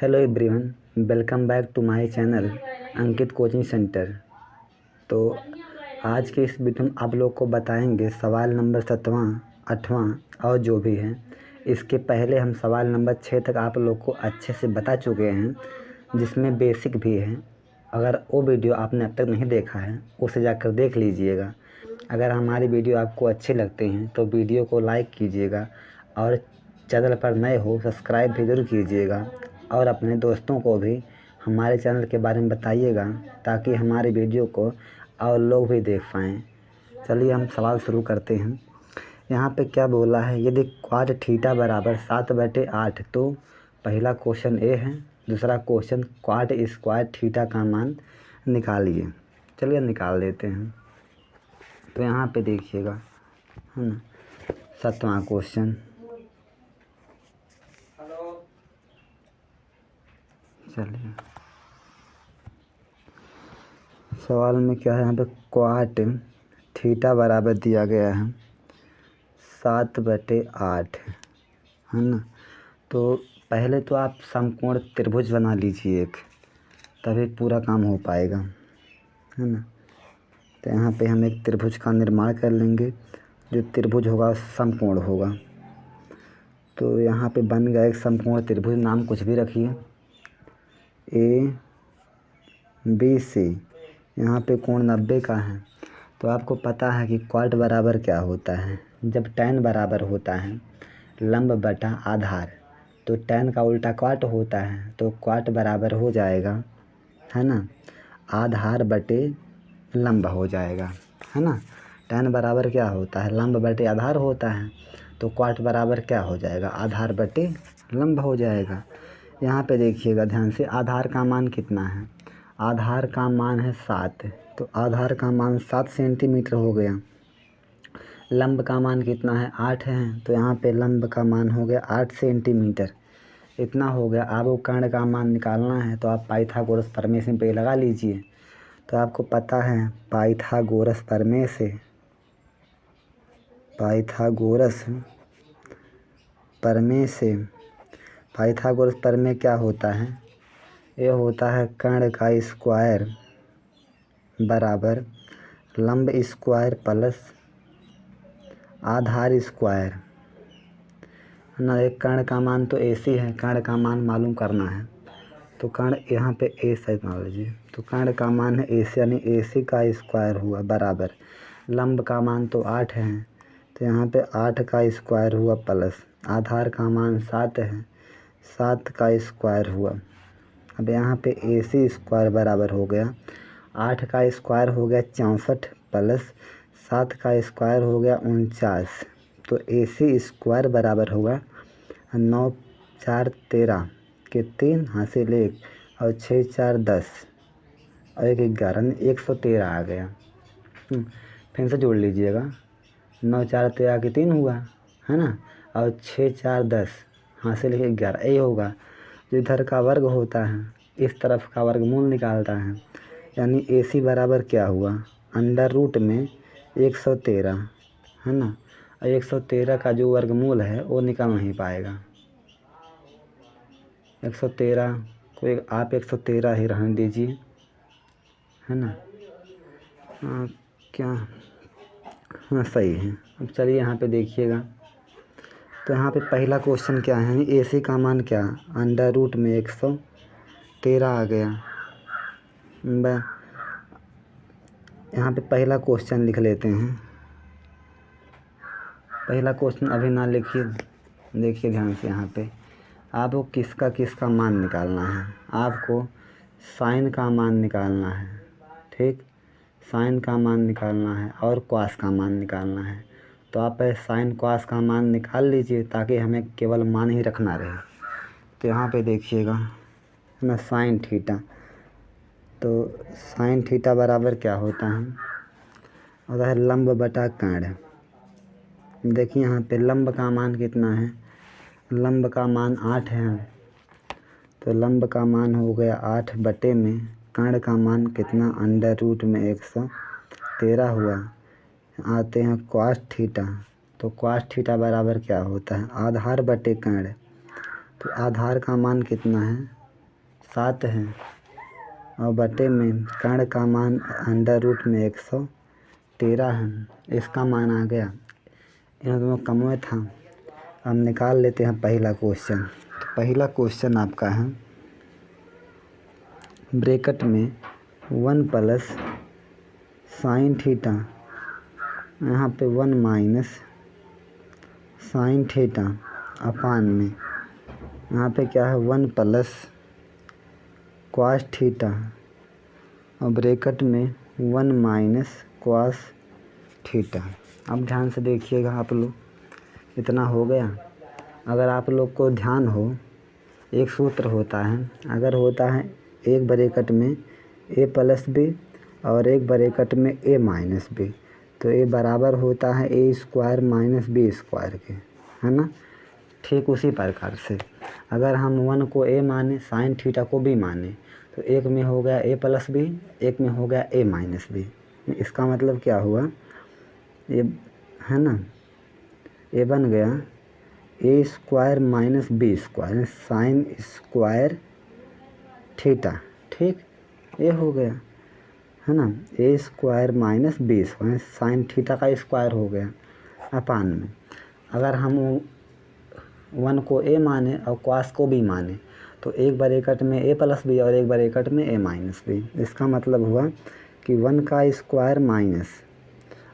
Hello everyone, welcome back to my channel Ankit coaching centre. तो आज के इस वीडियो में आप लोग को बताएंगे सवाल नंबर 7वां 8वां और जो भी है। इसके पहले हम सवाल नंबर 6 तक आप लोग को अच्छे से बता चुके हैं, जिसमें बेसिक भी है। अगर वो वीडियो आपने अब तक नहीं देखा है उसे जाकर देख लीजिएगा। अगर हमारी वीडियो आपको अच्छे लगते हैं तो वीडियो को लाइक कीजिएगा और चैनल पर नए हो सब्सक्राइब भी ज़रूर कीजिएगा और अपने दोस्तों को भी हमारे चैनल के बारे में बताइएगा ताकि हमारी वीडियो को और लोग भी देख पाएँ। चलिए हम सवाल शुरू करते हैं। यहाँ पे क्या बोला है, यदि क्वाड थीटा बराबर 7/8 तो पहला क्वेश्चन ए है। दूसरा क्वेश्चन क्वाड स्क्वायर थीटा का मान निकालिए। चलिए निकाल देते हैं। तो यहाँ पे देखिएगा, है ना, 7वां क्वेश्चन। चलिए सवाल में क्या है, यहाँ पे क्वाड थीटा बराबर दिया गया है 7/8, है ना। तो पहले तो आप समकोण त्रिभुज बना लीजिए एक, तभी पूरा काम हो पाएगा, है ना। तो यहाँ पे हम एक त्रिभुज का निर्माण कर लेंगे। जो त्रिभुज होगा समकोण होगा। तो यहाँ पे बन गया एक समकोण त्रिभुज। नाम कुछ भी रखिए, ABC। यहाँ पे कोण 90 का है। तो आपको पता है कि क्वाड बराबर क्या होता है। जब tan बराबर होता है लंब बटा आधार, तो tan का उल्टा क्वाड होता है। तो क्वाड बराबर हो जाएगा, है ना, आधार बटे लंब हो जाएगा, है ना। tan बराबर क्या होता है, लंब बटे आधार होता है। तो क्वाड बराबर क्या हो जाएगा, आधार बटे लंब हो जाएगा। यहाँ पे देखिएगा ध्यान से, आधार का मान कितना है, आधार का मान है 7। तो आधार का मान 7 सेंटीमीटर हो गया। लंब का मान कितना है, 8 है। तो यहाँ पे लंब का मान हो गया 8 सेंटीमीटर। इतना हो गया। आपको कर्ण का मान निकालना है तो आप पाइथागोरस प्रमेय से पे लगा लीजिए। तो आपको पता है पाइथागोरस प्रमेय क्या होता है, ये होता है कर्ण का स्क्वायर बराबर लंब स्क्वायर प्लस आधार स्क्वायर, है ना। एक कर्ण का मान तो AC है, कर्ण का मान मालूम करना है। तो कर्ण यहाँ पे A साइड मान लीजिए। तो कर्ण का मान है AC, यानी AC का स्क्वायर हुआ बराबर लंब का मान तो 8 है। तो यहाँ पे 8 का स्क्वायर हुआ प्लस आधार का मान 7 है, 7 का स्क्वायर हुआ। अब यहाँ पे AC स्क्वायर बराबर हो गया 8 का स्क्वायर हो गया 64 प्लस 7 का स्क्वायर हो गया 49। तो AC स्क्वायर बराबर होगा 9 4 13 के 3 हासिल 1 और 6 4 10 और 1 11, 113 आ गया। फिर से जोड़ लीजिएगा, 9 4 13 के 3 हुआ, है ना, और 6 4 10 हासिल 11। ये होगा जो इधर का वर्ग होता है इस तरफ का वर्गमूल निकालता है। यानी AC बराबर क्या हुआ, अंडर रूट में 113, है ना। और 113 का जो वर्गमूल है वो निकल नहीं पाएगा। 113 को आप 113 ही रहने दीजिए, है ना। क्या, हाँ सही है। अब चलिए यहाँ पे देखिएगा। तो यहाँ पे पहला क्वेश्चन क्या है, AC का मान क्या, अंडर रूट में 113 आ गया। यहाँ पे पहला क्वेश्चन लिख लेते हैं। पहला क्वेश्चन अभी ना लिखिए, देखिए ध्यान से। यहाँ पे आपको किसका मान निकालना है, आपको साइन का मान निकालना है, ठीक, साइन का मान निकालना है और कॉस का मान निकालना है। तो आप साइन कॉस का मान निकाल लीजिए ताकि हमें केवल मान ही रखना रहे। तो यहाँ पे देखिएगा ना, साइन थीटा। तो साइन थीटा बराबर क्या होता है, होता है लंब बटा कर्ण। देखिए यहाँ पे लंब का मान कितना है, लंब का मान 8 है। तो लंब का मान हो गया 8 बटे में कर्ण का मान कितना, अंडर रूट में 113 हुआ। आते हैं कॉस थीटा। तो कॉस थीटा बराबर क्या होता है, आधार बटे कर्ण। तो आधार का मान कितना है, 7 है और बटे में कर्ण का मान अंडर रूट में 113 है। इसका मान आ गया, इन दोनों कम में था। अब निकाल लेते हैं पहला क्वेश्चन। तो पहला क्वेश्चन आपका है ब्रैकेट में 1 प्लस साइन थीटा, यहाँ पे 1 माइनस साइन थीटा अपान में यहाँ पे क्या है 1 प्लस कॉस थीटा और ब्रैकेट में 1 माइनस कॉस थीटा। अब ध्यान से देखिएगा आप लोग, इतना हो गया। अगर आप लोग को ध्यान हो, एक सूत्र होता है, अगर होता है एक ब्रैकेट में a प्लस बी और एक ब्रैकेट में a माइनस बी, तो a बराबर होता है a square minus B square के, है ना। ठीक उसी प्रकार से अगर हम 1 को a माने, साइन थीटा को b माने, तो एक में हो गया a प्लस बी, एक में हो गया a माइनस बी। इसका मतलब क्या हुआ, ये है ना, ये बन गया a square minus B square sine square theta. ठीक, ये हो गया, है ना, a square minus B square sine theta का स्क्वायर हो गया अपान में। अगर हम 1 को a माने और कॉस को b माने, तो एक ब्रैकेट में a प्लस बी और एक ब्रैकेट में a माइनस बी। इसका मतलब हुआ कि 1 का स्क्वायर माइनस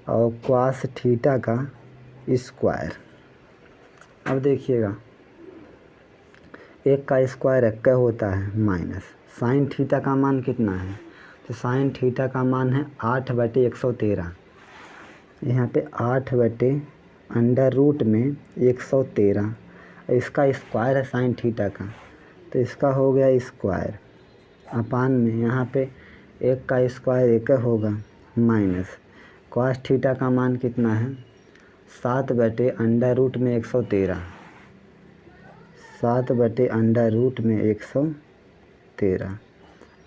और कॉस थीटा का स्क्वायर। अब देखिएगा, एक का स्क्वायर 1 होता है माइनस साइन थीटा का मान कितना है, तो साइन थीटा का मान है 8/113। यहाँ पे 8 अंडर रूट में 113, इसका स्क्वायर है साइन थीटा का, तो इसका हो गया स्क्वायर अपान में यहाँ पे 1 का स्क्वायर 1 होगा माइनस कॉस थीटा का मान कितना है 7/अंडर रूट में 113, 7/अंडर रूट में 113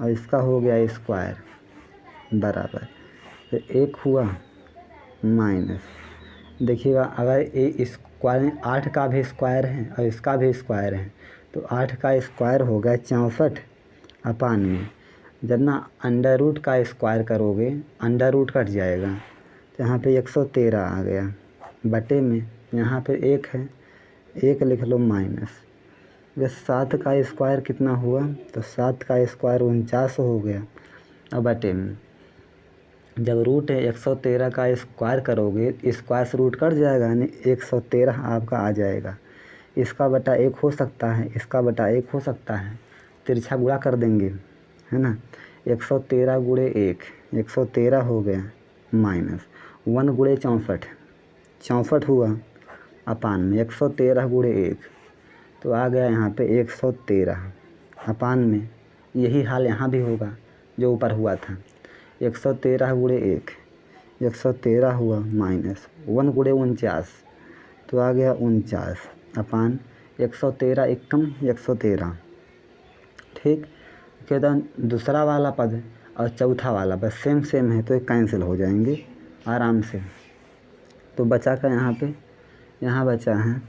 और इसका हो गया स्क्वायर बराबर, तो 1 हुआ माइनस। देखिएगा, अगर ये स्क्वायर 8 का भी स्क्वायर है और इसका भी स्क्वायर है, तो 8 का स्क्वायर हो गया 64 अपान में। जब ना अंडर रूट का स्क्वायर करोगे, अंडर रूट कट जाएगा, तो यहाँ पे 113 आ गया बटे में यहाँ पे 1 है, 1 लिख लो माइनस। बस 7 का स्क्वायर कितना हुआ, तो 7 का स्क्वायर 49 हो गया। अब बटे में जब रूट है 113 का स्क्वायर करोगे, स्क्वायर से रूट कट जाएगा, यानी 113 आपका आ जाएगा। इसका बटा 1 हो सकता है, इसका बटा 1 हो सकता है, तिरछा गुणा कर देंगे, है ना। 113 गुणे 1 113 हो गया माइनस 1 गुणे 64 64 हुआ अपान में 113 गुणे 1, तो आ गया यहाँ पे 113 अपान में। यही हाल यहाँ भी होगा जो ऊपर हुआ था। 113 गुणे 1 113 हुआ माइनस 1 गुणे 49, तो आ गया 49 अपान 113 एकम 113। ठीक, कहता दूसरा वाला पद और चौथा वाला बस सेम सेम है, तो ये कैंसिल हो जाएंगे आराम से। तो बचा का यहाँ बचा है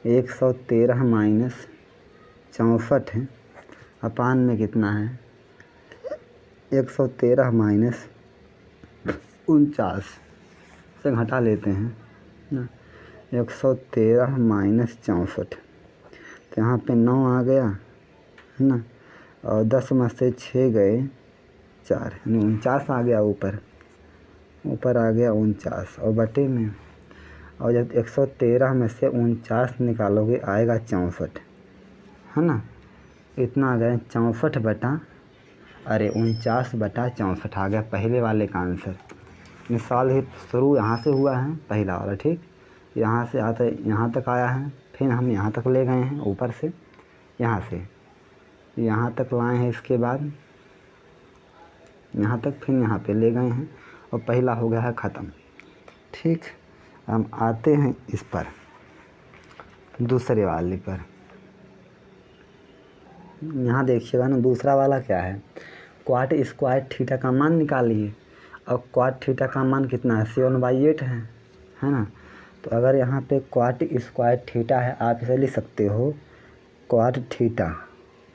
113 माइनस 64 है अपान में कितना है 113 माइनस 49 से घटा लेते हैं ना, 113 माइनस 64, तो यहाँ पे 9 आ गया, है ना, और 10 में से 6 गए 4, यानी 49 आ गया ऊपर आ गया 49 और बटे में, और जब 113 में से 49 निकालोगे आएगा 64, है ना। इतना आ गया 64 बटा 49/64 आ गया पहले वाले का आंसर। मिसाल ही शुरू यहाँ से हुआ है पहला वाला, ठीक, यहाँ से आता यहाँ तक आया है, फिर हम यहाँ तक ले गए हैं, ऊपर से यहाँ से यहाँ तक लाए हैं, इसके बाद यहाँ तक फिर यहाँ पे ले गए हैं और पहला हो गया है ख़त्म। ठीक, हम आते हैं इस पर दूसरे वाले पर। यहाँ देखिएगा ना, दूसरा वाला क्या है, क्वाट स्क्वायर थीटा का मान निकालिए, और क्वाट थीटा का मान कितना है 7/8 है ना। तो अगर यहाँ पे क्वाट स्क्वायर थीटा है, आप इसे लिख सकते हो क्वाट थीटा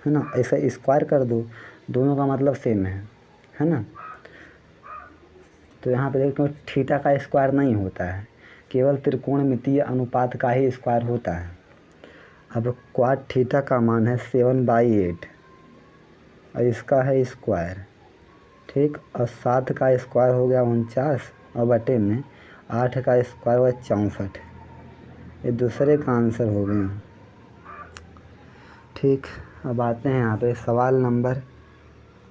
है ना। ऐसा स्क्वायर कर दो, दोनों का मतलब सेम है ना। तो यहाँ पे देखो थीटा का स्क्वायर नहीं होता है, केवल त्रिकोणमितीय अनुपात का ही स्क्वायर होता है। अब क्वाड थीटा का मान है 7/8 और इसका है स्क्वायर, ठीक। और 7 का स्क्वायर हो गया 49 और बटे में 8 का स्क्वायर हुआ 64। ये दूसरे का आंसर हो गया, ठीक। अब आते हैं यहाँ पे सवाल नंबर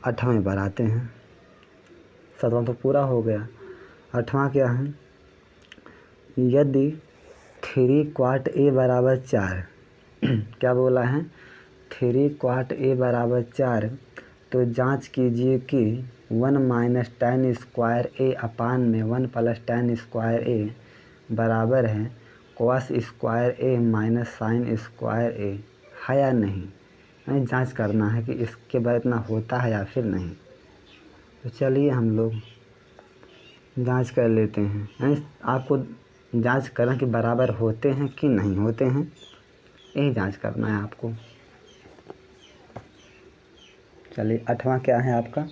8वें पर आते हैं। 7वां तो पूरा हो गया, 8वां क्या है, यदि 3 क्वाट a बराबर 4 क्या बोला है, 3 क्वाट a बराबर 4, तो जांच कीजिए कि 1 माइनस tan स्क्वायर a अपान में 1 प्लस tan स्क्वायर a बराबर है cos square a minus sine square a है या नहीं। हमें जांच करना है कि इसके बाद इतना होता है या फिर नहीं। तो चलिए हम लोग जांच कर लेते हैं, यानी आपको जांच करना कि बराबर होते हैं कि नहीं होते हैं, यही जांच करना है आपको। चलिए 8वां क्या है आपका,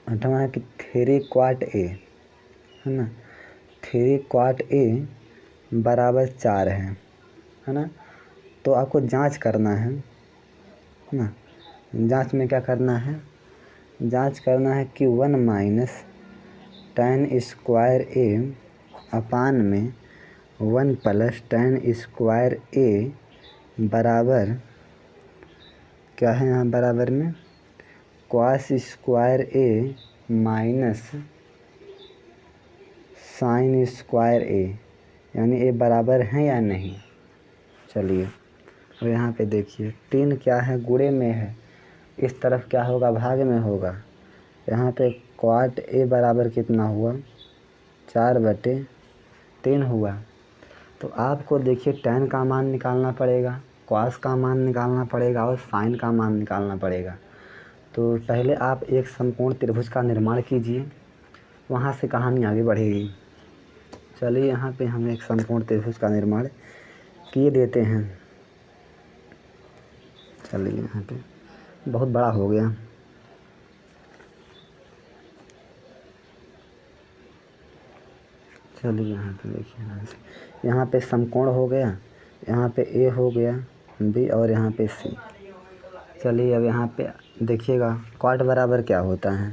8वां है कि 3 क्वाट a, है ना, 3 क्वाट a बराबर 4 है ना। तो आपको जांच करना है ना। जांच में क्या करना है, जांच करना है कि 1 माइनस tan स्क्वायर a अपान में 1 प्लस tan स्क्वायर a बराबर क्या है, यहाँ बराबर में cos square a minus sine square a, यानी ये बराबर है या नहीं। चलिए अब यहाँ पे देखिए 3 क्या है, गुणे में है, इस तरफ क्या होगा, भाग में होगा। यहाँ पे क्वाट a बराबर कितना हुआ, 4/3 हुआ। तो आपको देखिए tan का मान निकालना पड़ेगा, cos का मान निकालना पड़ेगा और sin का मान निकालना पड़ेगा। तो पहले आप एक समकोण त्रिभुज का निर्माण कीजिए, वहाँ से कहानी आगे बढ़ेगी। चलिए यहाँ पे हम एक समकोण त्रिभुज का निर्माण किए देते हैं। चलिए यहाँ पे बहुत बड़ा हो गया, चलिए यहाँ पे देखिए, यहाँ पे समकोण हो गया, यहाँ पे A हो गया B और यहाँ पे C। चलिए अब यहाँ पे देखिएगा क्वाट बराबर क्या होता है,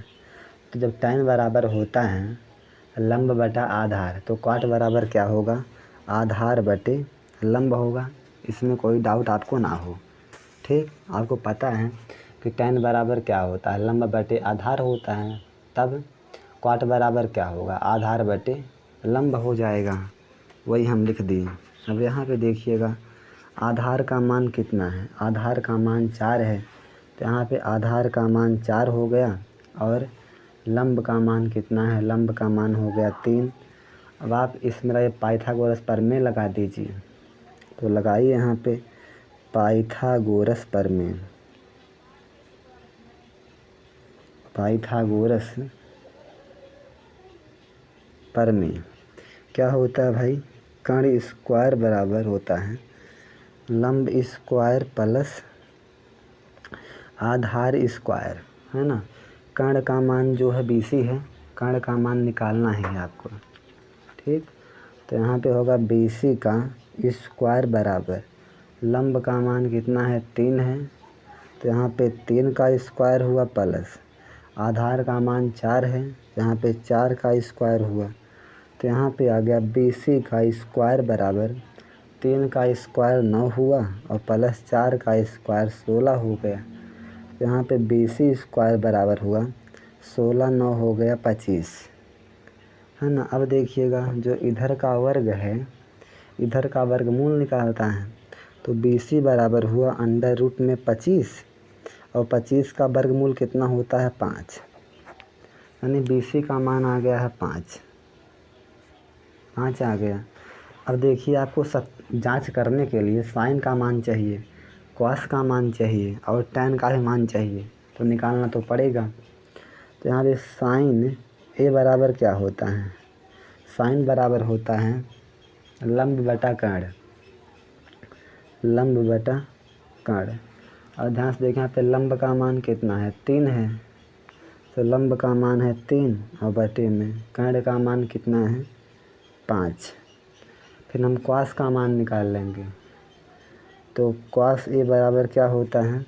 तो जब tan बराबर होता है लंब बटा आधार, तो क्वाट बराबर क्या होगा, आधार बटे लंब होगा। इसमें कोई डाउट आपको ना हो, ठीक। आपको पता है कि tan बराबर क्या होता है, लंब बटे आधार होता है, तब क्वाट बराबर क्या होगा, आधार बटे लंब हो जाएगा, वही हम लिख दिए। अब यहाँ पे देखिएगा आधार का मान कितना है, आधार का मान 4 है, तो यहाँ पे आधार का मान 4 हो गया और लंब का मान कितना है, लंब का मान हो गया 3। अब आप इसमें ये पाइथागोरस प्रमेय लगा दीजिए, तो लगाइए यहाँ पे पाइथागोरस प्रमेय, पाइथागोरस प्रमेय क्या होता है भाई, कर्ण स्क्वायर बराबर होता है लंब स्क्वायर प्लस आधार स्क्वायर, है ना। कर्ण का मान जो है BC है, कर्ण का मान निकालना है आपको, ठीक। तो यहाँ पे होगा BC का स्क्वायर बराबर लंब का मान कितना है 3 है, तो यहाँ पे 3 का स्क्वायर हुआ प्लस आधार का मान 4 है, यहाँ पे 4 का स्क्वायर हुआ, तो यहाँ पे आ गया BC का स्क्वायर बराबर 3 का स्क्वायर 9 हुआ और प्लस 4 का स्क्वायर 16 हो गया। तो यहाँ पे BC स्क्वायर बराबर हुआ 16, 9 हो गया 25, है ना। अब देखिएगा जो इधर का वर्ग है, इधर का वर्गमूल निकालता है, तो BC बराबर हुआ √25 और 25 का वर्गमूल कितना होता है 5, यानी BC का मान आ गया है 5 आ गया। अब देखिए आपको जांच करने के लिए साइन का मान चाहिए, cos का मान चाहिए और tan का भी मान चाहिए, तो निकालना तो पड़ेगा। तो यहाँ पे साइन A बराबर क्या होता है, साइन बराबर होता है लंब बटा कर्ण, लंब बटा कर्ण। और ध्यान से देखें यहाँ पे लंब का मान कितना है 3 है, तो लंब का मान है 3 और बटे में कर्ण का मान कितना है 5। फिर हम कॉस का मान निकाल लेंगे, तो कॉस ए बराबर क्या होता है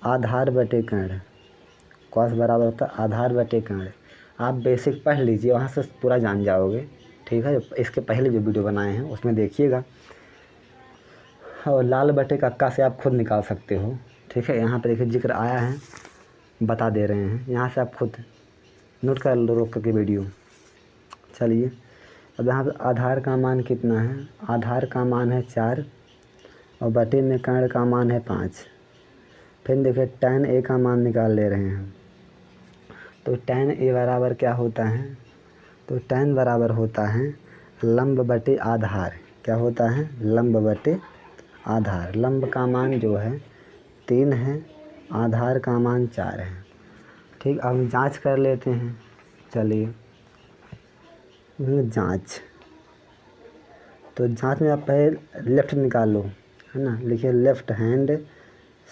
आधार बटे कर्ण। कॉस बराबर होता है आधार बटे कर्ण। आप बेसिक पढ़ लीजिए, वहाँ से पूरा जान जाओगे, ठीक है। इसके पहले जो वीडियो बनाए हैं उसमें देखिएगा। और लाल बटे कक्का से आप खुद निकाल सकते हो, ठीक है। यहाँ पे देखिए जिक्र आया है, बता दे रहे हैं, यहाँ से आप खुद नोट कर लो रोक करके वीडियो। चलिए अब यहाँ पे आधार का मान कितना है, आधार का मान है 4 और बटे में कर्ण का मान है 5। फिर देखिए tan a का मान निकाल ले रहे हैं, तो tan a बराबर क्या होता है, तो tan बराबर होता है लंब बटे आधार। क्या होता है लंब बटे आधार। लंब का मान जो है 3 है, आधार का मान 4 है, ठीक। अब हम जांच कर लेते हैं। चलिए जांच, तो जांच में आप पहले लेफ़्ट निकाल लो, है ना। लिखिए लेफ़्ट हैंड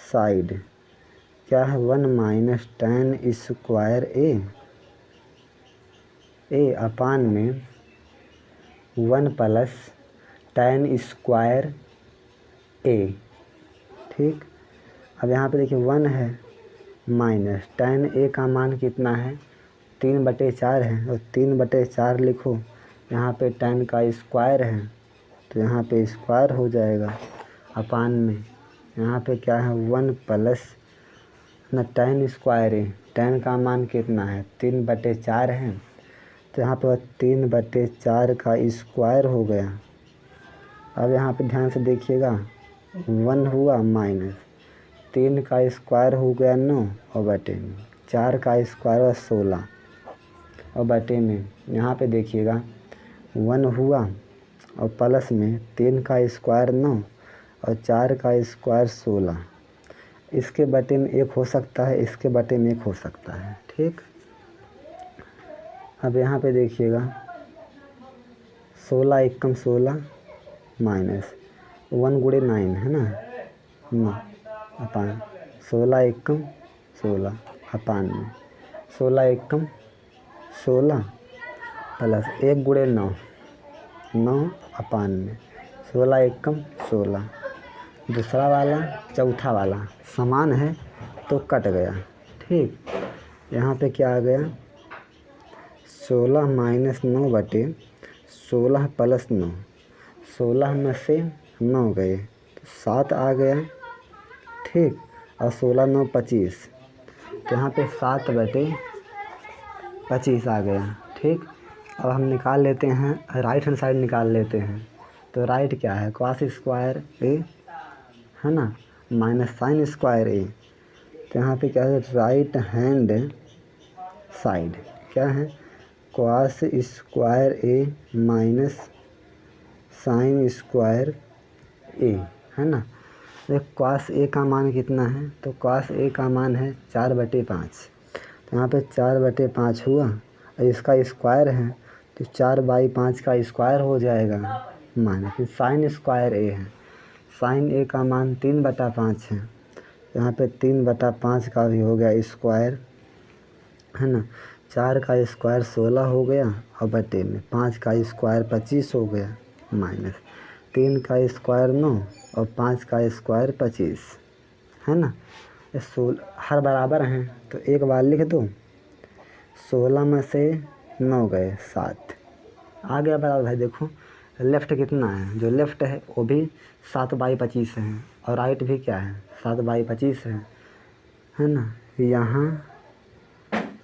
साइड क्या है 1 माइनस tan स्क्वायर ए अपान में 1 प्लस tan स्क्वायर ए, ठीक। अब यहाँ पे देखिए 1 है माइनस tan a का मान कितना है 3/4 है, और 3/4 लिखो। यहाँ पे tan का स्क्वायर है तो यहाँ पे स्क्वायर हो जाएगा अपान में यहाँ पे क्या है 1 प्लस ना tan स्क्वायर ए। tan का मान कितना है 3/4 है, तो यहाँ पर 3/4 का स्क्वायर हो गया। अब यहाँ पे ध्यान से देखिएगा 1 हुआ माइनस 3 का स्क्वायर हो गया 9 और बटे में 4 का स्क्वायर हुआ 16 और बटे में यहाँ पे देखिएगा 1 हुआ और प्लस में 3 का स्क्वायर 9 और 4 का स्क्वायर 16। इसके बटे में 1 हो सकता है, इसके बटे में 1 हो सकता है, ठीक। अब यहाँ पे देखिएगा 16 एकम 16 माइनस 1 गुणे 9 है ना 9 अपान 16 एकम 16 अपान में 16 एकम 16 प्लस 1 गुणे 9 अपान में 16 एकम 16। दूसरा वाला चौथा वाला समान है तो कट गया, ठीक। यहाँ पे क्या आ गया 16 माइनस 9 बटे 16 प्लस 9, 16 में से 9 गए तो 7 आ गया, ठीक। और 16 9 25, तो यहाँ पे 7/25 आ गया, ठीक। अब हम निकाल लेते हैं राइट हैंड साइड निकाल लेते हैं। तो राइट क्या है कॉस स्क्वायर ए है ना माइनस साइन स्क्वायर ए। तो यहाँ पे क्या है राइट हैंड साइड क्या है कॉस स्क्वायर ए माइनस साइन स्क्वायर ए, है ना। तो कॉस ए का मान कितना है, तो कॉस ए का मान है 4/5। तो यहाँ पे 4/5 हुआ और इसका स्क्वायर है तो 4/5 का स्क्वायर हो जाएगा माइनस फिर साइन स्क्वायर ए है। साइन ए का मान 3/5 है, यहाँ पे 3/5 का भी हो गया स्क्वायर, है ना। 4 का स्क्वायर 16 हो गया और बटे में 5 का स्क्वायर 25 हो गया माइनस 3 का स्क्वायर 9 और 5 का स्क्वायर 25, है ना। 16 हर बराबर हैं तो एक बार लिख दो। 16 में से 9 गए 7 आ गया बराबर है। देखो लेफ़्ट कितना है, जो लेफ़्ट है वो भी 7/25 है और राइट भी क्या है 7/25 है ना। यहाँ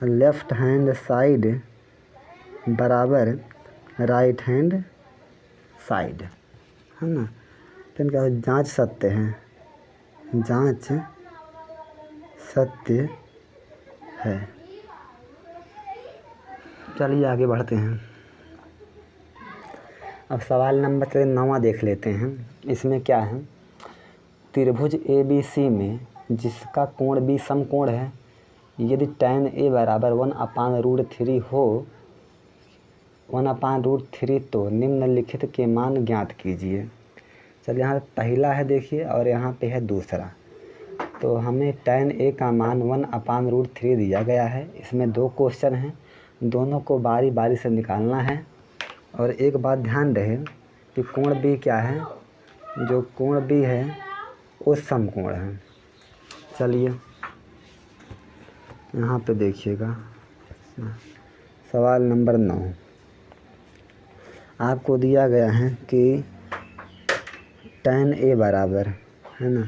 लेफ़्ट हैंड साइड बराबर राइट हैंड साइड, है ना। फिर क्या जांच सत्य है, जांच सत्य है। चलिए आगे बढ़ते हैं। अब सवाल नंबर 9 देख लेते हैं। इसमें क्या है त्रिभुज ABC में जिसका कोण B समकोण है, यदि tan A बराबर 1/√3 हो 1/√3 तो निम्नलिखित के मान ज्ञात कीजिए। चलिए यहाँ पहला है देखिए और यहाँ पे है दूसरा। तो हमें tan a का मान 1/√3 दिया गया है। इसमें 2 क्वेश्चन हैं, दोनों को बारी बारी से निकालना है। और एक बात ध्यान रहे कि कोण B क्या है, जो कोण B है वो समकोण है। चलिए यहाँ पे देखिएगा, सवाल नंबर 9 आपको दिया गया है कि tan a बराबर है ना,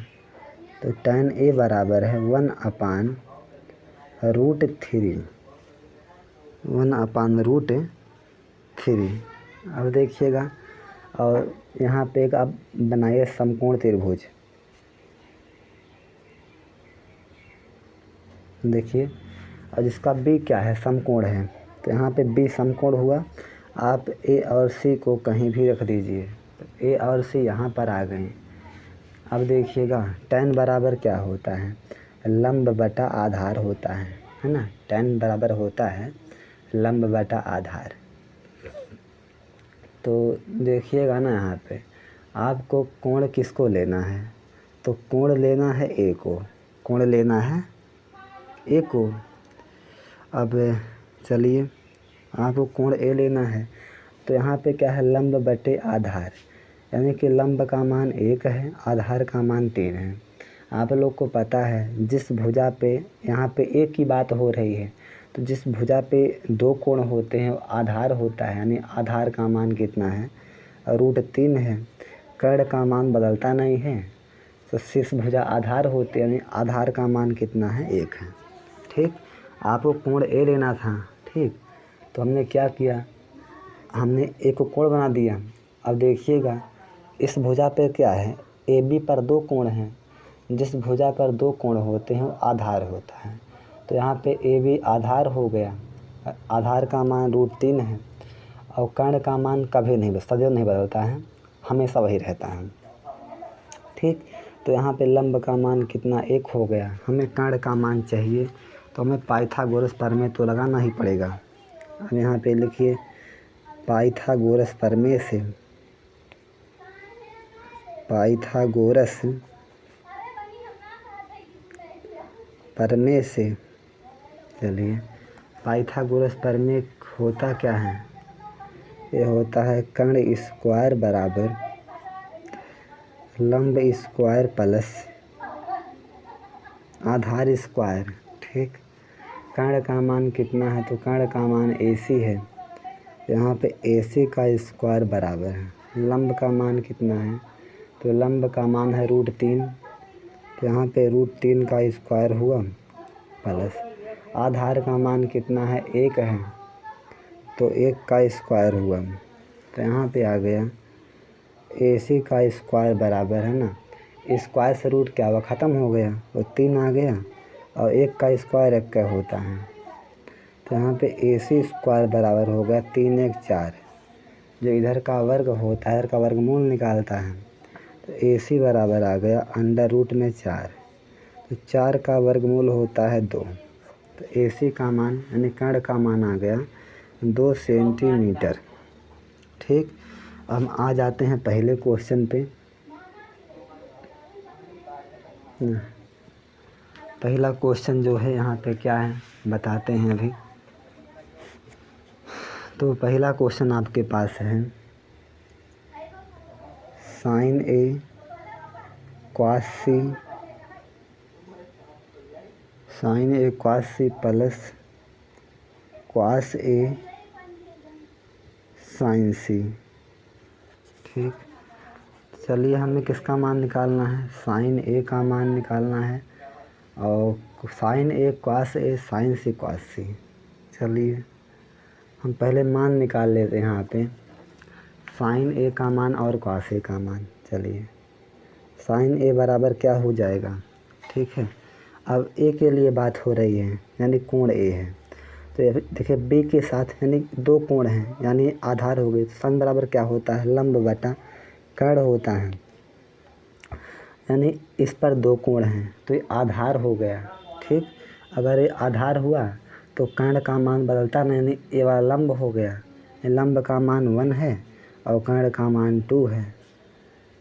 तो tan a बराबर है 1/√3 अब देखिएगा, और यहाँ पे एक आप बनाइए समकोण त्रिभुज। देखिए, और जिसका B क्या है, समकोण है, तो यहाँ पे B समकोण हुआ। आप A और C को कहीं भी रख दीजिए, तो A और C यहाँ पर आ गए। अब देखिएगा tan बराबर क्या होता है, लंब बटा आधार होता है ना। tan बराबर होता है लंब बटा आधार। तो देखिएगा ना, यहाँ पे आपको कोण किसको लेना है, तो कोण लेना है A को, कोण लेना है A को। अब चलिए, आपको कोण A लेना है, तो यहाँ पे क्या है, लंब बटे आधार, यानी कि लंब का मान 1 है, आधार का मान 3 है। आप लोग को पता है जिस भुजा पे यहाँ पे एक की बात हो रही है, तो जिस भुजा पे 2 कोण होते हैं आधार होता है, यानी आधार का मान कितना है, √3 है। कर्ण का मान बदलता नहीं है, तो शीर्ष भुजा आधार होते हैं, यानी आधार का मान कितना है, 1 है। ठीक, आपको कोण A लेना था। ठीक, तो हमने क्या किया, हमने A को कोण बना दिया। अब देखिएगा इस भुजा पे क्या है, AB पर 2 कोण हैं, जिस भुजा पर 2 कोण होते हैं वो आधार होता है। तो यहाँ पे AB आधार हो गया, आधार का मान √3 है, और कर्ण का मान कभी नहीं, सदैव नहीं बदलता है, हमेशा वही रहता है। ठीक, तो यहाँ पे लंब का मान कितना, 1 हो गया। हमें कर्ण का मान चाहिए, तो हमें पाइथागोरस प्रमेय तो लगाना ही पड़ेगा। अब यहाँ पे लिखिए, पाइथागोरस प्रमेय से चलिए, पाइथागोरस प्रमेय होता क्या है, ये होता है कर्ण स्क्वायर बराबर लंब स्क्वायर प्लस आधार स्क्वायर। ठीक, कर्ण का मान कितना है, तो कर्ण का मान AC है, यहाँ पे AC का स्क्वायर बराबर है लंब का मान कितना है, तो लंब का मान है √3, तो यहाँ पे √3 का स्क्वायर हुआ प्लस आधार का मान कितना है, 1 है, तो 1 का स्क्वायर हुआ, तो यहाँ पे आ गया AC का स्क्वायर बराबर है ना, स्क्वायर से रूट क्या हुआ, ख़त्म हो गया, वो 3 आ गया, और 1 का स्क्वायर 1 का होता है, तो यहाँ पे AC स्क्वायर बराबर हो गया 3 1 4। जो इधर का वर्ग होता है, इधर का वर्गमूल निकालता है, तो AC बराबर आ गया √4, तो 4 का वर्गमूल होता है 2, तो AC का मान यानी कर्ण का मान आ गया 2 सेंटीमीटर। ठीक, हम आ जाते हैं पहले क्वेश्चन पे। पहला क्वेश्चन जो है यहाँ पे क्या है बताते हैं अभी। तो पहला क्वेश्चन आपके पास है sin A cos C plus cos A sin C। ठीक, चलिए हमें किसका मान निकालना है, sin A का मान निकालना है, और sin A cos A sin C cos C। चलिए हम पहले मान निकाल लेते हैं यहाँ पे, sin A का मान और cos A का मान। चलिए sin A बराबर क्या हो जाएगा, ठीक है। अब A के लिए बात हो रही है, यानी कोण A है, तो देखिए B के साथ यानी 2 कोण हैं, यानी आधार हो गए, तो sin बराबर क्या होता है, लंब बटा कर्ण होता है, यानी इस पर 2 कोण हैं, तो ये आधार हो गया। ठीक, अगर ये आधार हुआ तो कर्ण का मान बदलता नहीं, यानी ये वाला लंब हो गया, ये लंब का मान 1 है और कर्ण का मान 2 है।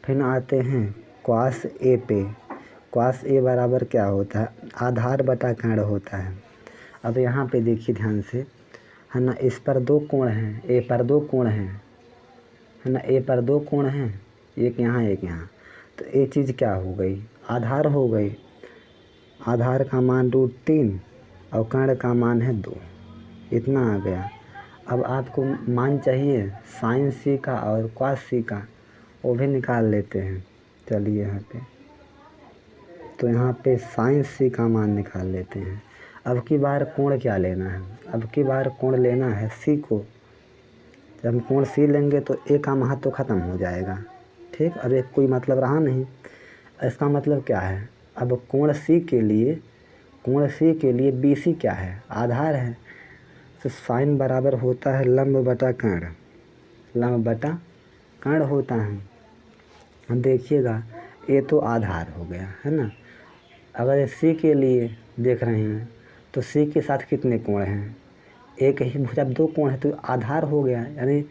फिर आते हैं cos A पे, cos A बराबर क्या होता है, आधार बटा कर्ण होता है। अब यहाँ पे देखिए ध्यान से, है ना, इस पर दो कोण हैं, ए पर दो कोण हैं, है ना, ए पर दो कोण हैं, एक यहाँ एक यहाँ, तो ये चीज़ क्या हो गई, आधार हो गई। आधार का मान √3 और कर्ण का मान है 2, इतना आ गया। अब आपको मान चाहिए साइन सी का और कॉस सी का, वो भी निकाल लेते हैं। चलिए यहाँ पे, तो यहाँ पे साइन सी का मान निकाल लेते हैं। अब की बार कोण क्या लेना है, अब की बार कोण लेना है सी को। जब हम कोण सी लेंगे तो ए का महत्व तो ख़त्म हो जाएगा, ठीक। अब एक कोई मतलब रहा नहीं। इसका मतलब क्या है, अब कोण सी के लिए बी सी क्या है, आधार है। तो साइन बराबर होता है लंब बटा कर्ण, लंब बटा कर्ण होता है। हम देखिएगा ये तो आधार हो गया, है ना। अगर सी के लिए देख रहे हैं तो सी के साथ कितने कोण हैं, एक ही, जब दो कोण है तो आधार हो गया, यानी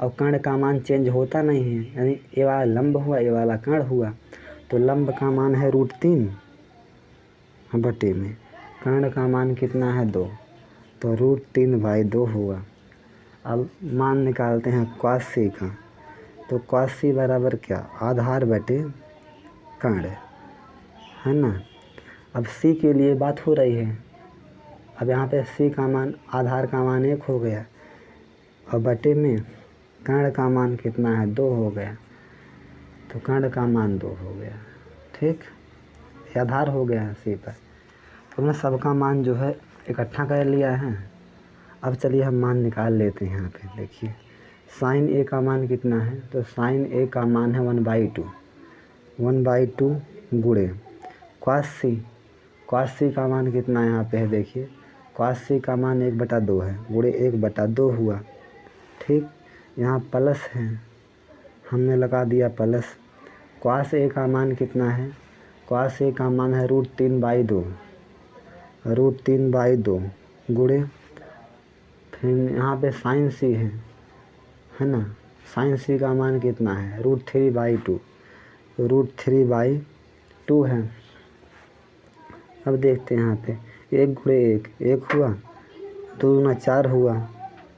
और कर्ण का मान चेंज होता नहीं है, यानी ये वाला लंब हुआ, ये वाला कर्ण हुआ। तो लंब का मान है √3 बटे में, कर्ण का मान कितना है 2, तो √3/2 हुआ। अब मान निकालते हैं कॉस सी का, तो कॉस सी बराबर क्या, आधार बटे कर्ण, है ना। अब सी के लिए बात हो रही है। अब यहाँ पे सी का मान, आधार का मान 1 हो गया और बटे में कर्ण का मान कितना है 2 हो गया, तो कर्ण का मान 2 हो गया, ठीक। ये आधार हो गया है सी पर। तो हमने सबका मान जो है इकट्ठा कर लिया है। अब चलिए हम मान निकाल लेते हैं। यहाँ पे देखिए साइन ए का मान कितना है, तो साइन ए का मान है 1/2 गुणे कॉस सी का मान कितना है, यहाँ पे है देखिए, कॉस सी का मान 1/2 है, गुणे 1/2 हुआ, ठीक। यहाँ प्लस है, हमने लगा दिया प्लस। कॉस ए का मान कितना है, कॉस ए का मान है √3/2 गुणे, फिर यहाँ पे साइन सी है ना, साइन सी का मान कितना है √3/2, तो √3/2 है। अब देखते हैं यहाँ पे 1 गुणे 1 हुआ, 2 दूना 4 हुआ,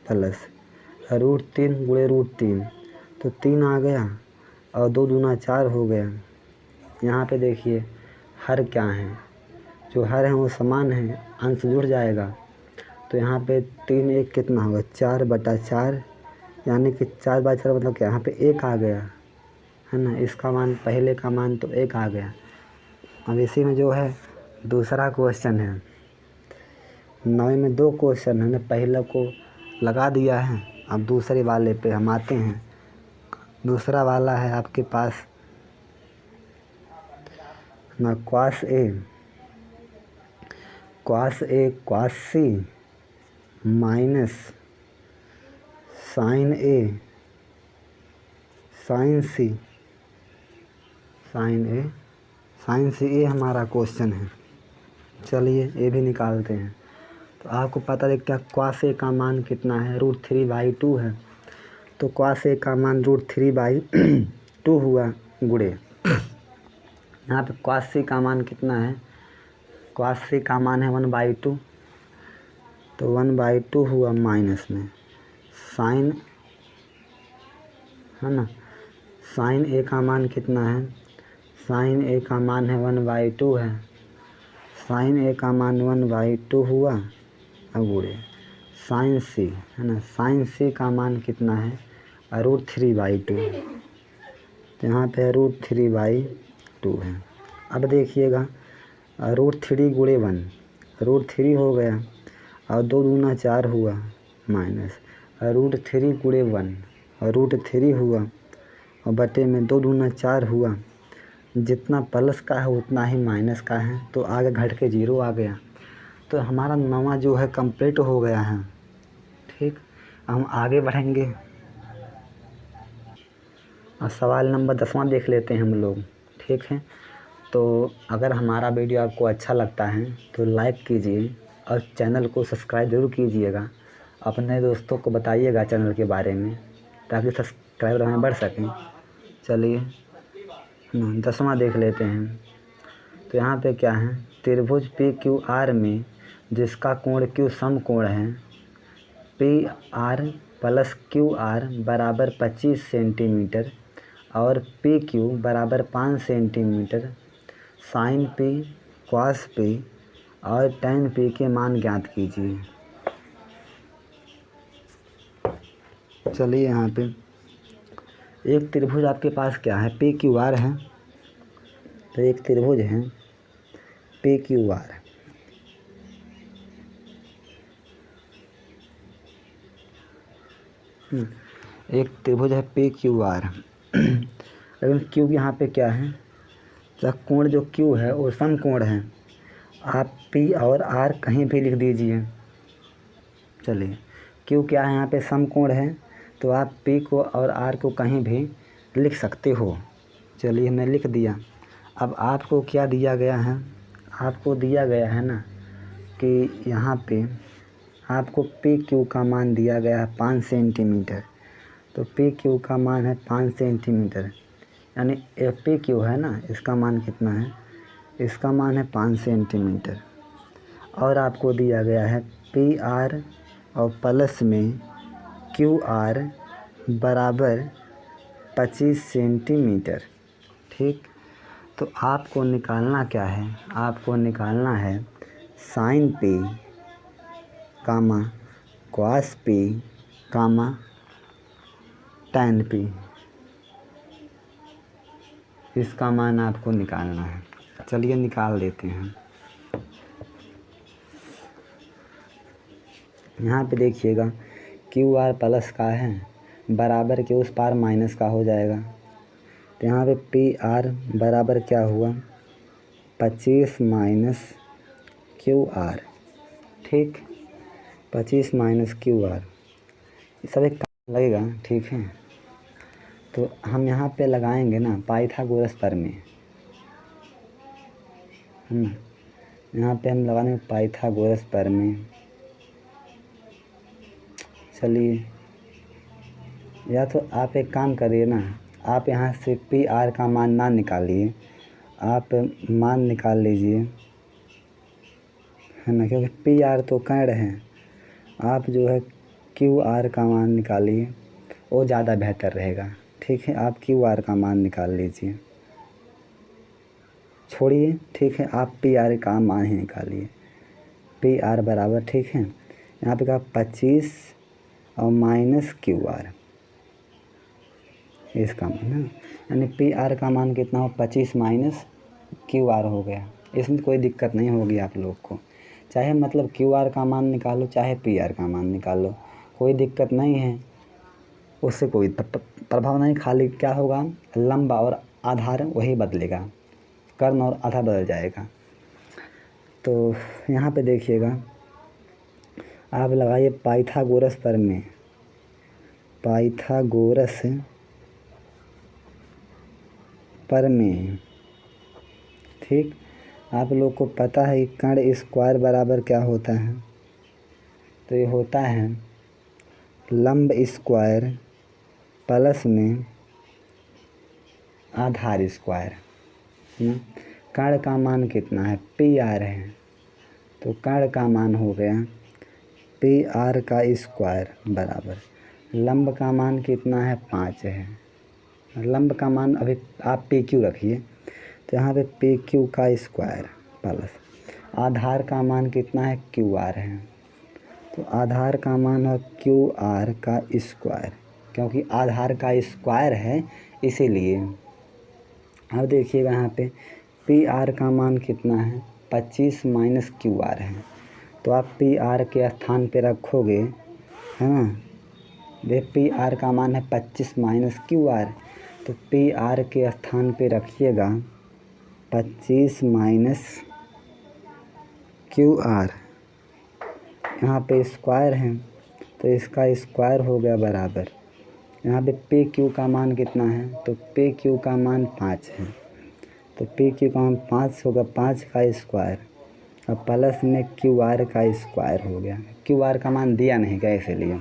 प्लस √3 गुणे √3, तो 3 आ गया और 2 दूना 4 हो गया। यहाँ पे देखिए हर क्या है, जो हर है वो समान है, अंश जुड़ जाएगा। तो यहाँ पे 3 1 कितना होगा, 4/4, यानी कि 4/4 मतलब क्या, यहाँ पे 1 आ गया, है ना। इसका मान, पहले का मान तो 1 आ गया। अब इसी में जो है दूसरा क्वेश्चन है, 9 में 2 क्वेश्चन है ना, पहले को लगा दिया है। अब दूसरे वाले पे हम आते हैं। दूसरा वाला है आपके पास ना, cos A cos C minus sign A sign सी ये हमारा क्वेश्चन है। चलिए ये भी निकालते हैं। तो आपको पता है क्या, कॉस ए का मान कितना है, √3/2 है। तो कॉस ए का मान √3/2 हुआ गुणे, यहाँ पे कॉस सी का मान कितना है, कॉस सी का मान है 1/2, तो 1/2 हुआ माइनस में साइन, है ना, साइन ए का मान कितना है, साइन ए का मान है 1/2 है, साइन ए का मान 1/2 हुआ अब गुणे साइन सी, है ना, साइन सी का मान कितना है √3/2, तो यहाँ पे √3/2 है। अब देखिएगा √3 गुणे 1, √3 हो गया और 2 दूना 4 हुआ, माइनस √3 गुणे 1 और √3 हुआ और बटे में 2 दूना 4 हुआ। जितना प्लस का है उतना ही माइनस का है, तो आगे घट के 0 आ गया। तो हमारा 9वां जो है कंप्लीट हो गया है, ठीक। हम आगे बढ़ेंगे और सवाल नंबर 10वां देख लेते हैं हम लोग, ठीक है। तो अगर हमारा वीडियो आपको अच्छा लगता है तो लाइक कीजिए और चैनल को सब्सक्राइब ज़रूर कीजिएगा। अपने दोस्तों को बताइएगा चैनल के बारे में, ताकि सब्सक्राइबर हमें बढ़ सकें। चलिए 10वां देख लेते हैं। तो यहाँ पे क्या है, त्रिभुज पी क्यू आर में जिसका कोण क्यू समकोण है, P R plus Q R बराबर 25 सेंटीमीटर और पी क्यू बराबर 5 centimetre, sine P, cos P और टेन पी के मान ज्ञात कीजिए। चलिए यहाँ पे एक त्रिभुज आपके पास क्या है, पी क्यू आर है। तो एक त्रिभुज है पी क्यू आर, एक त्रिभुज है पी क्यू आर। लेकिन क्यू यहाँ पे क्या है, जब कोण जो क्यू है वो समकोण है। आप पी और आर कहीं भी लिख दीजिए। चलिए क्यू क्या है, यहाँ पे समकोण है, तो आप पी को और आर को कहीं भी लिख सकते हो। चलिए मैं लिख दिया। अब आपको क्या दिया गया है, आपको दिया गया है ना कि यहाँ पे आपको पी क्यू का मान दिया गया है 5 सेंटीमीटर। तो पी क्यू का मान है 5 सेंटीमीटर, यानी एफ पी क्यू है ना, इसका मान कितना है, इसका मान है 5 सेंटीमीटर। और आपको दिया गया है पी आर और प्लस में क्यू आर बराबर 25 सेंटीमीटर। ठीक, तो आपको निकालना क्या है, आपको निकालना है साइन पी कामा कॉस पी कामा टेन पी, इसका मान आपको निकालना है। चलिए निकाल देते हैं। यहाँ पे देखिएगा क्यू आर प्लस का है, बराबर के उस पार माइनस का हो जाएगा। तो यहाँ पे पी आर बराबर क्या हुआ, 25 माइनस क्यू आर। ठीक, 25 माइनस क्यू आर, सब एक काम लगेगा। ठीक है, तो हम यहाँ पे लगाएंगे ना पाइथागोरस प्रमेय, है ना। यहाँ पे हम लगाने पाइथागोरस प्रमेय। चलिए, या तो आप एक काम करिए ना, आप यहाँ से पी आर का मान ना निकालिए, आप मान निकाल लीजिए, है ना, क्योंकि पी आर तो कण है। आप जो है क्यू आर का मान निकालिए, वो ज़्यादा बेहतर रहेगा। ठीक है, आप क्यू आर का मान निकाल लीजिए, छोड़िए। ठीक है, आप पी आर का मान ही निकालिए, पी आर बराबर, ठीक है, यहाँ पे कहा 25 और माइनस क्यू आर, इसका मान है, यानी पी आर का मान कितना हो, 25 माइनस क्यू आर हो गया। इसमें कोई दिक्कत नहीं होगी आप लोग को, चाहे मतलब क्यू आर का मान निकालो चाहे पी आर का मान निकालो, कोई दिक्कत नहीं है, उससे कोई प्रभाव नहीं। खाली क्या होगा, लंब और आधार वही बदलेगा, कर्ण और आधार बदल जाएगा। तो यहाँ पे देखिएगा, आप लगाइए पाइथागोरस प्रमेय, पाइथागोरस प्रमेय। ठीक, आप लोग को पता है कि कर्ण स्क्वायर बराबर क्या होता है, तो ये होता है लंब स्क्वायर प्लस में आधार स्क्वायर। कर्ण का मान कितना है, पी आर है, तो कर्ण का मान हो गया पी आर का स्क्वायर बराबर लंब का मान कितना है, 5 है। लंब का मान अभी आप पी क्यू रखिए, तो यहाँ पे पी क्यू का स्क्वायर प्लस आधार का मान कितना है, क्यू आर है, तो आधार का मान है क्यू आर का स्क्वायर, क्योंकि आधार का स्क्वायर है इसीलिए। अब देखिएगा यहाँ पे पी आर का मान कितना है, 25 माइनस क्यू आर है, तो आप पी आर के स्थान पे रखोगे, है ना। देख पी आर का मान है 25 माइनस क्यू आर, तो पी आर के स्थान पे रखिएगा 25 माइनस क्यू आर, यहाँ पे स्क्वायर है तो इसका स्क्वायर हो गया बराबर, यहाँ पे पी क्यू का मान कितना है, तो पी क्यू का मान 5 है, तो पी क्यू का मान 5 होगा, 5 का स्क्वायर और प्लस में क्यू आर का स्क्वायर हो गया। क्यू आर का मान दिया नहीं गया, इसीलिए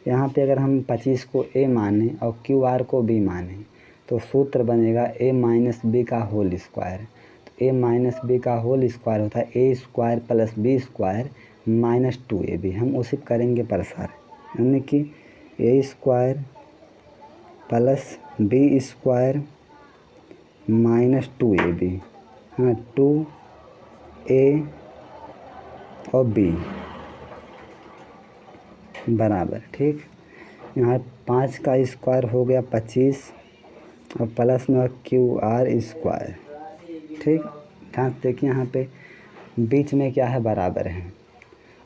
यहाँ पे अगर हम 25 को ए माने और क्यू आर को बी माने तो सूत्र बनेगा ए माइनस बी का होल स्क्वायर। तो ए माइनस बी का होल स्क्वायर होता है a square plus b square minus 2ab। हम उसी करेंगे प्रसार, यानी कि a square plus b square minus 2ab। हाँ, 2a और b बराबर, ठीक। यहाँ 5 का स्क्वायर हो गया 25 और प्लस में क्यू आर स्क्वायर, ठीक। ध्यान से देखिए यहाँ पे बीच में क्या है, बराबर है।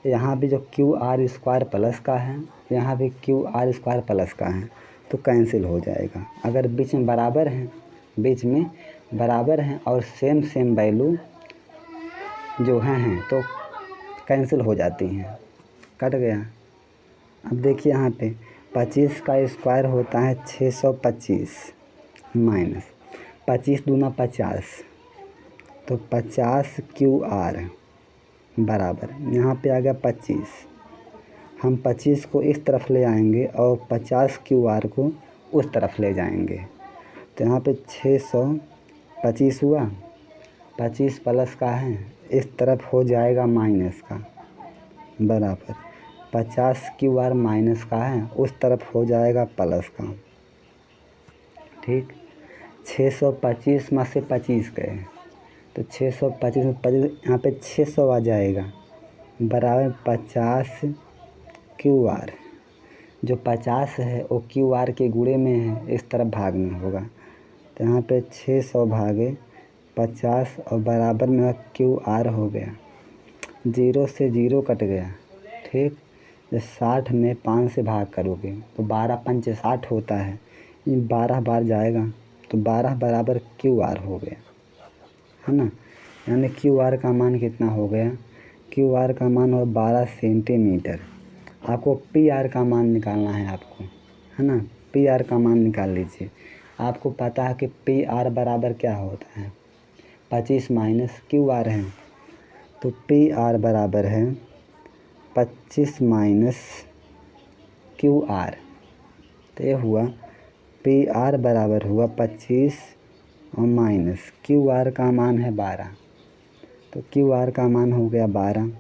यहाँ भी जो क्यू आर स्क्वायर प्लस का है, यहाँ भी क्यू आर स्क्वायर प्लस का है, तो कैंसिल हो जाएगा। अगर बीच में बराबर हैं, बीच में बराबर हैं और सेम सेम वैल्यू जो हैं तो कैंसिल हो जाती हैं, कट गया। अब देखिए यहाँ पे 25 का स्क्वायर होता है 625 माइनस 25 दूना 50, तो 50 क्यू आर बराबर, यहाँ पे आ गया 25। हम 25 को इस तरफ ले आएंगे और 50 क्यू आर को उस तरफ ले जाएंगे, तो यहाँ पे 625 हुआ, 25 प्लस का है, इस तरफ हो जाएगा माइनस का, बराबर 50 क्यू आर माइनस का है, उस तरफ हो जाएगा प्लस का, ठीक। 625 में से 25 गए तो 625 में 25, यहाँ पे 600 आ जाएगा, बराबर 50 क्यू आर। जो 50 है वो क्यू आर के गुणे में है, इस तरफ भाग में होगा, तो यहाँ पे 600 भागे 50 और बराबर में क्यू आर हो गया। 0 से 0 कट गया, ठीक। जब 60 में 5 से भाग करोगे तो 12 पंचे 60 होता है, ये 12 बार जाएगा तो 12 बराबर क्यू आर हो गया, है ना। यानी क्यू आर का मान कितना हो गया, क्यू आर का मान हो 12 सेंटीमीटर। आपको पी आर का मान निकालना है आपको, है ना। पी आर का मान निकाल लीजिए। आपको पता है कि पी आर बराबर क्या होता है, 25 माइनस क्यू आर है, तो पी आर बराबर है 25 माइनस क्यू आर, तो ये हुआ पी आर बराबर हुआ 25 और माइनस क्यू आर का मान है 12, तो क्यू आर का मान हो गया 12।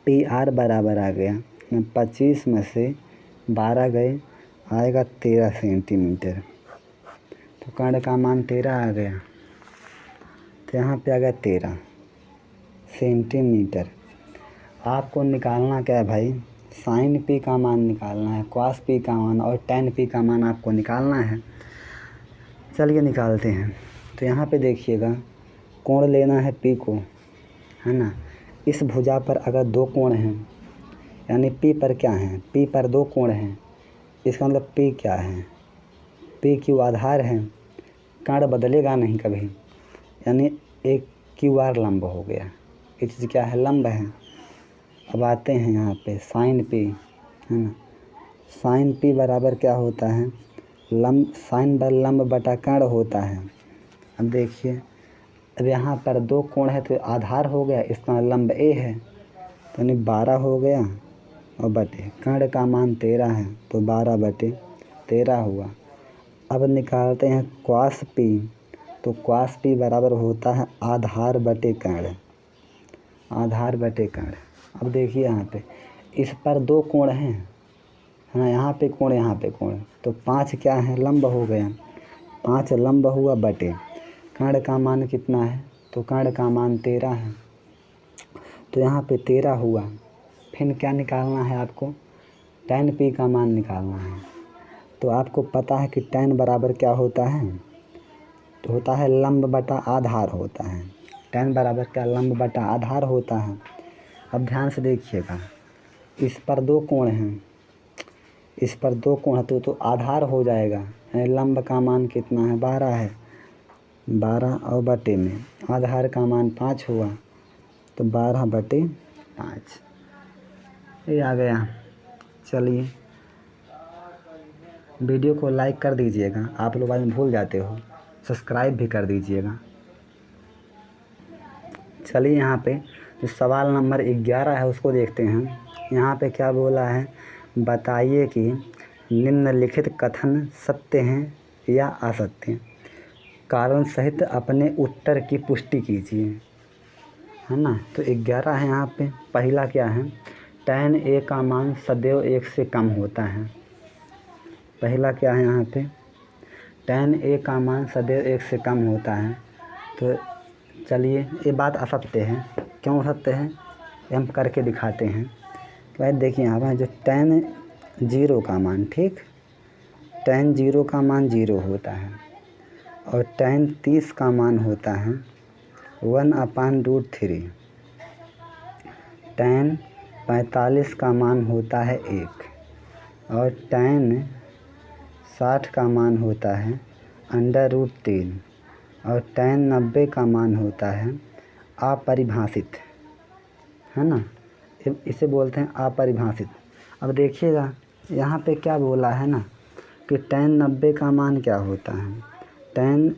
पी आर बराबर आ गया 25 में से 12 गए, आएगा 13 सेंटीमीटर, तो कर्ण का मान 13 आ गया, तो यहाँ पे आ गया 13 सेंटीमीटर। आपको निकालना क्या है भाई, साइन पी का मान निकालना है, कॉस पी का मान और टेन पी का मान आपको निकालना है। चलिए निकालते हैं। तो यहाँ पे देखिएगा कोण लेना है पी को, है ना। इस भुजा पर अगर 2 कोण हैं, यानी पी पर क्या है, पी पर 2 कोण हैं, इसका मतलब पी क्या है, पी क्यू आधार है, कर्ण बदलेगा नहीं कभी, यानी एक क्यू आर लंब हो गया, ये चीज़ क्या है, लंब है। अब आते हैं यहाँ पे साइन पी, है ना। साइन पी बराबर क्या होता है, लंब, साइन बर लंब बटा कर्ण होता है। अब देखिए, अब यहाँ पर 2 कोण है तो आधार हो गया, इसका लंब ए है, तो यानी 12 हो गया और बटे कर्ण का मान 13 है, तो 12 बटे 13 हुआ। अब निकालते हैं कॉस पी, तो कॉस पी बराबर होता है आधार बटे कर्ण, आधार बटे कर्ण। अब देखिए यहाँ पे इस पर 2 कोण हैं, है ना, यहाँ पे कोण, यहाँ पे कोण, तो 5 क्या है, लंब हो गया, 5 लंब हुआ बटे कर्ण का मान कितना है, तो कर्ण का मान 13 है, तो यहाँ पे 13 हुआ। फिर क्या निकालना है आपको, tan पी का मान निकालना है। तो आपको पता है कि tan बराबर क्या होता है, तो होता है लंब बटा आधार होता है। tan बराबर क्या, लंब बटा आधार होता है। अब ध्यान से देखिएगा, इस पर 2 कोण हैं, इस पर 2 कोण है तो आधार हो जाएगा, लंब का मान कितना है, 12 है, 12 और बटे में आधार का मान 5 हुआ, तो 12 बटे 5 ये आ गया। चलिए वीडियो को लाइक कर दीजिएगा, आप लोग बाद में भूल जाते हो, सब्सक्राइब भी कर दीजिएगा। चलिए यहाँ पे जो सवाल नंबर 11 है उसको देखते हैं। यहाँ पे क्या बोला है, बताइए कि निम्नलिखित कथन सत्य हैं या असत्य हैं। कारण सहित अपने उत्तर की पुष्टि कीजिए, है ना। तो 11 है यहाँ पे। पहला क्या है, tan a का मान सदैव 1 से कम होता है। पहला क्या है यहाँ पे, tan a का मान सदैव 1 से कम होता है। तो चलिए, ये बात असत्य है। क्यों असत्य है, ये हम करके दिखाते हैं। तो भाई देखिए यहाँ पर जो tan 0 का मान, ठीक, tan 0 का मान 0 होता है और tan 30 का मान होता है 1/√3। tan 45 का मान होता है 1 और tan 60 का मान होता है √3 और tan 90 का मान होता है अपरिभाषित, है ना। इसे बोलते हैं अपरिभाषित। अब देखिएगा यहाँ पे क्या बोला है ना कि tan 90 का मान क्या होता है, tan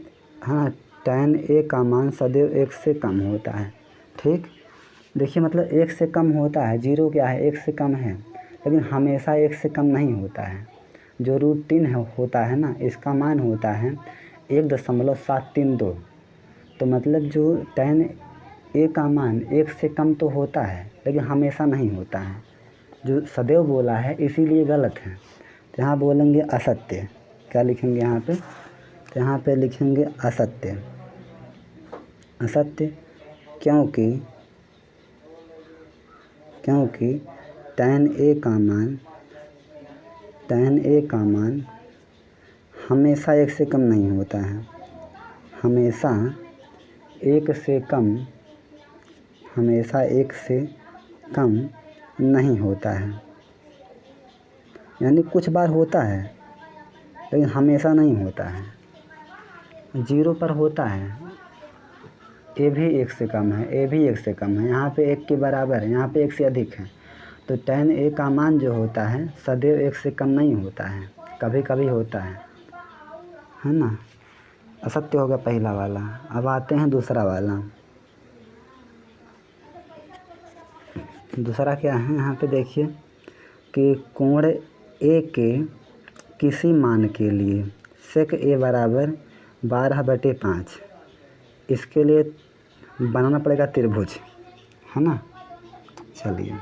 a का मान सदैव 1 से कम होता है, ठीक। देखिए मतलब 1 से कम होता है, 0 क्या है 1 से कम है, लेकिन हमेशा 1 से कम नहीं होता है। जो √3 होता है ना, इसका मान होता है 1.732। तो मतलब जो tan a का मान 1 से कम तो होता है लेकिन हमेशा नहीं होता है, जो सदैव बोला है इसीलिए गलत है। तो यहाँ बोलेंगे असत्य। क्या लिखेंगे यहाँ पे, तो यहाँ पे लिखेंगे असत्य। असत्य क्योंकि tan a का मान हमेशा 1 से कम नहीं होता है, हमेशा 1 से कम नहीं होता है। यानी कुछ बार होता है लेकिन हमेशा नहीं होता है। 0 पर होता है, ए भी 1 से कम है, ए भी 1 से कम है, यहाँ पे 1 के बराबर है, यहाँ पे 1 से अधिक है। तो tan a का मान जो होता है सदैव 1 से कम नहीं होता है, कभी कभी होता है ना। असत्य होगा पहला वाला। अब आते हैं दूसरा वाला। दूसरा क्या है, यहाँ पे देखिए कि कोण a के किसी मान के लिए sec a बराबर 12/5, इसके लिए बनाना पड़ेगा त्रिभुज, है ना। चलिए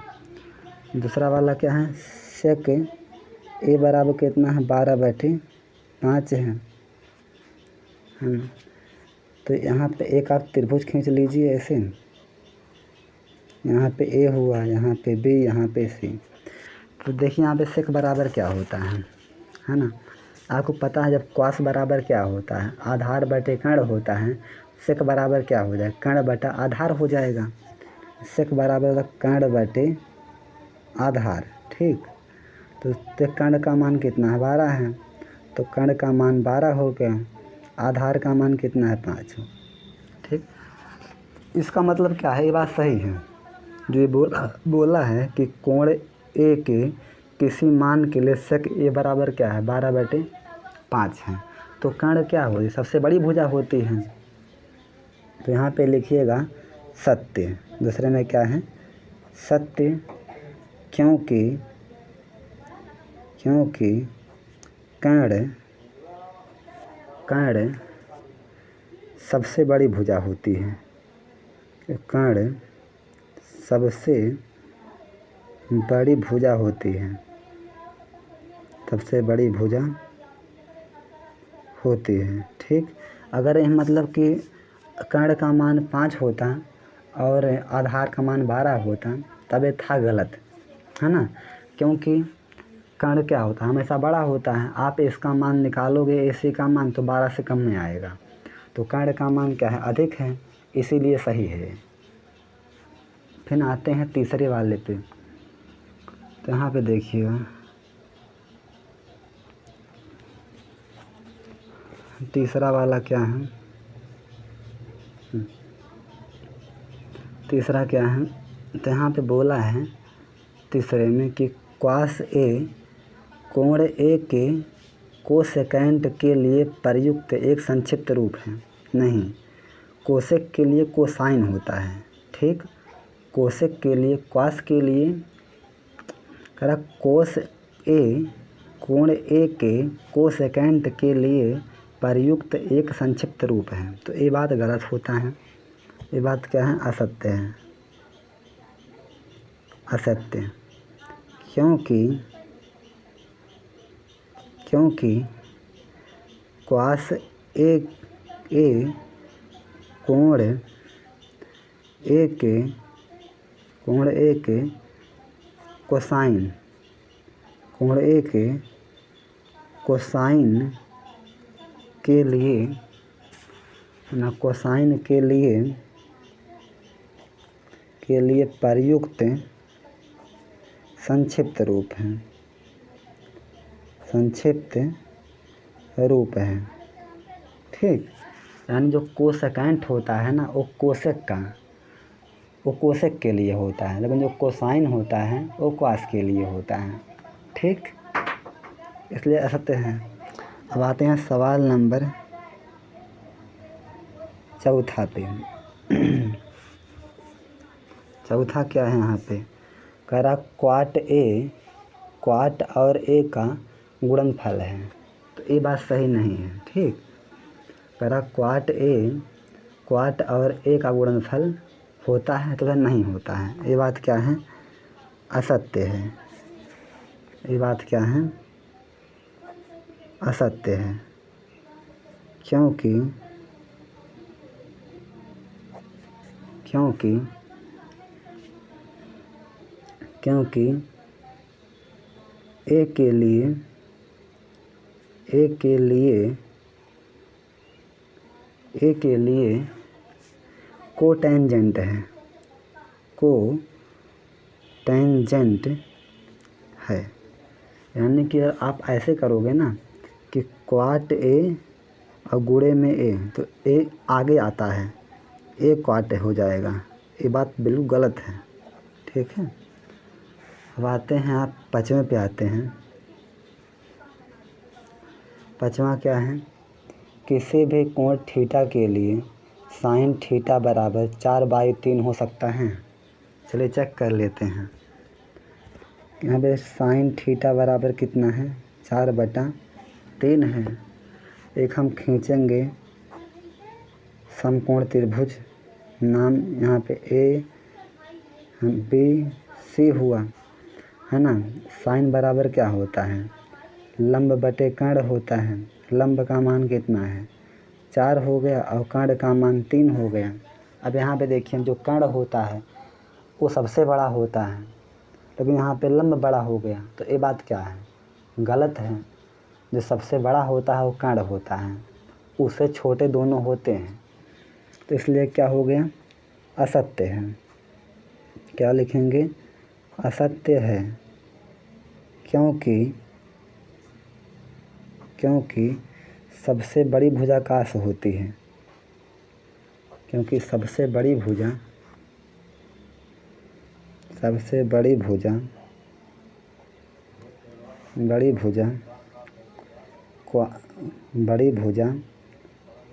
दूसरा वाला क्या है, sec a बराबर कितना है 12/5 है ना। तो यहाँ पे एक आप त्रिभुज खींच लीजिए ऐसे, यहाँ पे a हुआ, यहाँ पे b, यहाँ पे c। तो देखिए यहाँ पे sec बराबर क्या होता है ना। आपको पता है जब cos बराबर क्या होता है, आधार बटे कर्ण होता है। sec बराबर क्या हो जाएगा, कर्ण बटा आधार हो जाएगा। sec बराबर कर्ण बटे आधार, ठीक। तो कर्ण का मान कितना है 12 है, तो कर्ण का मान 12 हो गया, आधार का मान कितना है 5, ठीक। इसका मतलब क्या है, ये बात सही है जो ये बोला है कि कोण a के किसी मान के लिए sec a बराबर क्या है 12/5 है। तो कर्ण क्या होगी, सबसे बड़ी भुजा होती है। तो यहाँ पे लिखिएगा सत्य। दूसरे में क्या है, सत्य क्योंकि कर्ण सबसे बड़ी भुजा होती है। कर्ण सबसे बड़ी भुजा होती है, सबसे बड़ी भुजा होती है, ठीक। अगर यह मतलब कि कर्ण का मान 5 होता और आधार का मान 12 होता तब ये था गलत, है ना। क्योंकि कर्ण क्या होता है, हमेशा बड़ा होता है। आप इसका मान निकालोगे AC का मान तो 12 से कम में आएगा। तो कर्ण का मान क्या है, अधिक है, इसीलिए सही है। फिर आते हैं तीसरे वाले पे। तो यहाँ पे देखिएगा तीसरा वाला क्या है, तीसरा क्या है। तो यहाँ पे बोला है तीसरे में कि cos a कोण a के कोसेकेंट के लिए प्रयुक्त एक संक्षिप्त रूप है। नहीं, कोसेक के लिए कोसाइन होता है, ठीक। कोसेक के लिए, cos के लिए कह cos a कोण a के कोसेकेंट के लिए प्रयुक्त एक संक्षिप्त रूप है। तो ये बात गलत होता है, ये बात क्या है, असत्य है, असत्य। क्योंकि क्वास ए कोण ए के कोसाइन के लिए ना, कोसाइन के लिए प्रयुक्त संक्षिप्त रूप है, संक्षिप्त रूप है। ठीक, यानी जो कोसेकेंट होता है ना, वो कोसेक के लिए होता है, लेकिन जो कोसाइन होता है वो क्वास के लिए होता है। ठीक, इसलिए असत्य है। अब आते हैं सवाल नंबर 4 पे। चौथा क्या है यहाँ पे, कह रहा क्वाट और ए का गुणनफल है। तो ये बात सही नहीं है। ठीक, कह रहा क्वाट और ए का गुणनफल होता है, तो वह नहीं होता है। ये बात क्या है, असत्य है। ये बात क्या है, असत्य है। क्योंकि ए के लिए कोटेंजेंट है। यानी कि आप ऐसे करोगे ना कि क्वाट ए और गुणे में ए, तो ए आगे आता है, ए क्वाट हो जाएगा। ये बात बिल्कुल गलत है। ठीक है, अब आते हैं, आप 5वें पे आते हैं। 5वां क्या है, किसी भी कोण थीटा के लिए साइन थीटा बराबर 4/3 हो सकता है। चलिए चेक कर लेते हैं। यहाँ पे साइन थीटा बराबर कितना है, 4/3 है। एक हम खींचेंगे समकोण त्रिभुज, नाम यहाँ पे ए बी सी हुआ है ना। साइन बराबर क्या होता है, लंब बटे कर्ण होता है। लंब का मान कितना है, 4 हो गया, और कर्ण का मान 3 हो गया। अब यहाँ पे देखिए, जो कर्ण होता है वो सबसे बड़ा होता है, लेकिन यहाँ पे लंब बड़ा हो गया। तो ये बात क्या है, गलत है। जो सबसे बड़ा होता है वो कर्ण होता है, उससे छोटे दोनों होते हैं। तो इसलिए क्या हो गया, असत्य है। क्या लिखेंगे, असत्य है। क्योंकि सबसे बड़ी भुजा काश होती है। क्योंकि सबसे बड़ी भुजा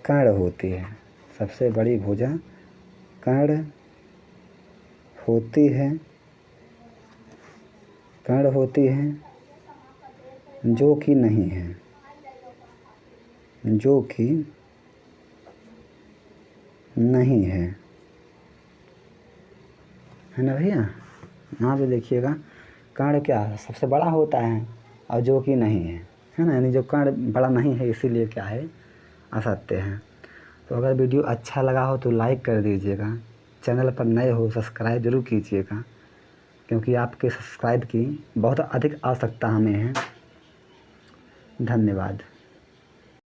कर्ण होती है। सबसे बड़ी भुजा कर्ण होती है, जो कि नहीं है, है ना भैया। यहाँ पे देखिएगा, कर्ण क्या है, सबसे बड़ा होता है, और जो कि नहीं है ना। यानी जो कर्ण बड़ा नहीं है, इसीलिए क्या है, असत्य है। तो अगर वीडियो अच्छा लगा हो तो लाइक कर दीजिएगा, चैनल पर नए हो सब्सक्राइब जरूर कीजिएगा, क्योंकि आपके सब्सक्राइब की बहुत अधिक आवश्यकता हमें है। धन्यवाद।